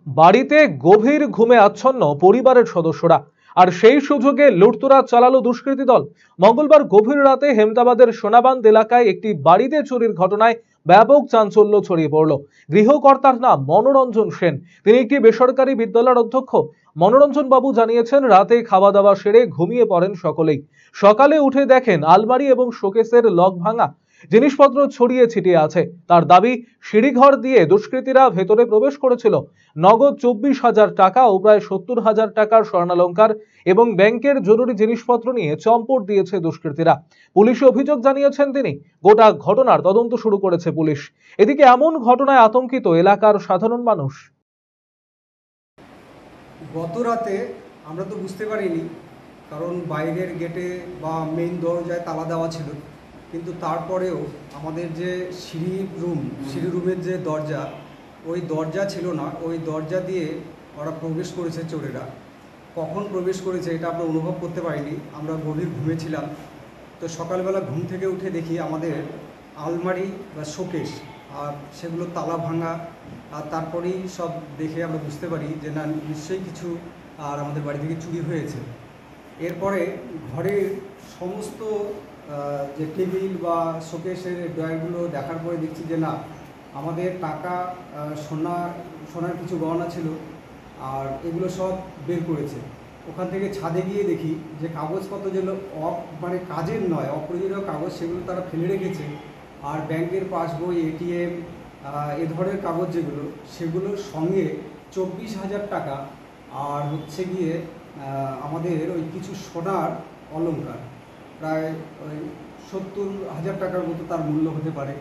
বাড়িতে গভীর ঘুমে আচ্ছন্ন পরিবারের সদস্যরা, আর সেই সুযোগে লুটতরাজ চালালো দুষ্কৃতী দল। মঙ্গলবার গভীর রাতে হেমতাবাদের সোনাবান্ধ এলাকায় একটি বাড়িতে চুরির ঘটনায় ব্যাপক চাঞ্চল্য ছড়িয়ে পড়ল। গৃহকর্তার নাম মনোরঞ্জন সেন, তিনি একটি বেসরকারি বিদ্যালয়ের অধ্যক্ষ। মনোরঞ্জন বাবু জানিয়েছেন, রাতে খাওয়া দাওয়া সেরে ঘুমিয়ে পড়েন সকলেই। সকালে উঠে দেখেন আলমারি এবং শোকেসের লক ভাঙা, জিনিসপত্র ছড়িয়ে ছিটিয়ে আছে। তার দাবি, সিঁড়িঘর দিয়ে দুষ্কৃতীরা ভেতরে প্রবেশ করেছিল। নগদ 24,000 টাকা ও প্রায় 70,000 টাকার স্বর্ণালংকার এবং ব্যাংকের জরুরি জিনিসপত্র নিয়ে চম্পট দিয়েছে দুষ্কৃতীরা। পুলিশে অভিযোগ জানিয়েছেন তিনি। গোটা ঘটনার তদন্ত শুরু করেছে পুলিশ। এদিকে এমন ঘটনায় আতঙ্কিত এলাকার সাধারণ মানুষ। গত রাতে আমরা তো বুঝতে পারিনি, কারণ বাইরের গেটে বা মেইন দরজায় তালা দেওয়া ছিল, কিন্তু তারপরেও আমাদের যে সিঁড়ি রুমের যে দরজা, ওই দরজা ছিল না। ওই দরজা দিয়ে ওরা প্রবেশ করেছে চোরেরা। কখন প্রবেশ করেছে এটা আমরা অনুভব করতে পারিনি, আমরা গভীর ঘুমেছিলাম। তো সকালবেলা ঘুম থেকে উঠে দেখি আমাদের আলমারি বা শোকেস আর সেগুলো তালা ভাঙা, আর তারপরেই সব দেখে আমরা বুঝতে পারি যে না, নিশ্চয়ই কিছু আর আমাদের বাড়ি থেকে চুরি হয়েছে। এরপরে ঘরের সমস্ত যে টেবিল বা শোকেসের ড্রয়ারগুলো দেখার পরে দেখছি যে না, আমাদের টাকা, সোনার কিছু গহনা ছিল, আর এগুলো সব বের করেছে। ওখান থেকে ছাদে গিয়ে দেখি যে কাগজপত্র যেগুলো মানে কাজের নয়, অপ্রয়োজনীয় কাগজ, সেগুলো তারা ফেলে রেখেছে। আর ব্যাংকের পাসবই, এটিএম, এ ধরনের কাগজ যেগুলো, সেগুলোর সঙ্গে 24,000 টাকা আর হচ্ছে গিয়ে আমাদের ওই কিছু সোনার অলংকার, প্রায় ওই 70,000 টাকার মতো তার মূল্য হতে পারে।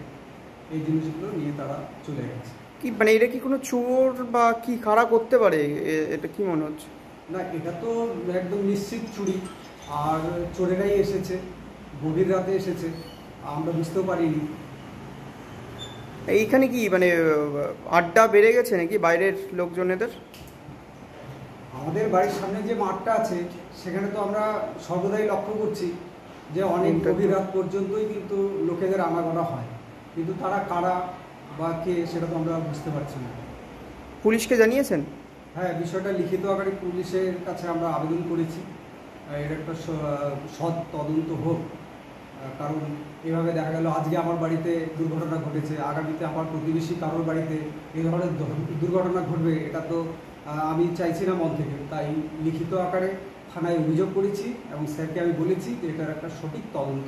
এই জিনিসগুলো নিয়ে তারা চলে গেছে। কি মানে এটা কি কোনো চোর বা কি কারা করতে পারে, এটা কি মনে হচ্ছে? না, এটা তো একদম নিশ্চিত চুরি, আর চোরেরাই এসেছে, গভীর রাতে এসেছে, আমরা বুঝতেও পারিনি। এইখানে কি মানে আড্ডা বেড়ে গেছে নাকি বাইরের লোকজনেদের? আমাদের বাড়ির সামনে যে মাঠটা আছে, সেখানে তো আমরা সর্বদাই লক্ষ্য করছি যে অনেক গভীর রাত পর্যন্তই কিন্তু লোকেদের আনাগোনা হয়, কিন্তু তারা কারা বা কে সেটা তো আমরা বুঝতে পারছি না। পুলিশকে জানিয়েছেন? হ্যাঁ, বিষয়টা লিখিত আকারে পুলিশের কাছে আমরা আবেদন করেছি, এর একটা সৎ তদন্ত হোক। কারণ এভাবে দেখা গেল আজকে আমার বাড়িতে দুর্ঘটনা ঘটেছে, আগামীতে আমার প্রতিবেশী কারোর বাড়িতে এই ধরনের দুর্ঘটনা ঘটবে, এটা তো আমি চাইছি না মন থেকে। তাই লিখিত আকারে থানায় অভিযোগ করেছি এবং স্যারকে আমি বলেছি যে এটার একটা সঠিক তদন্ত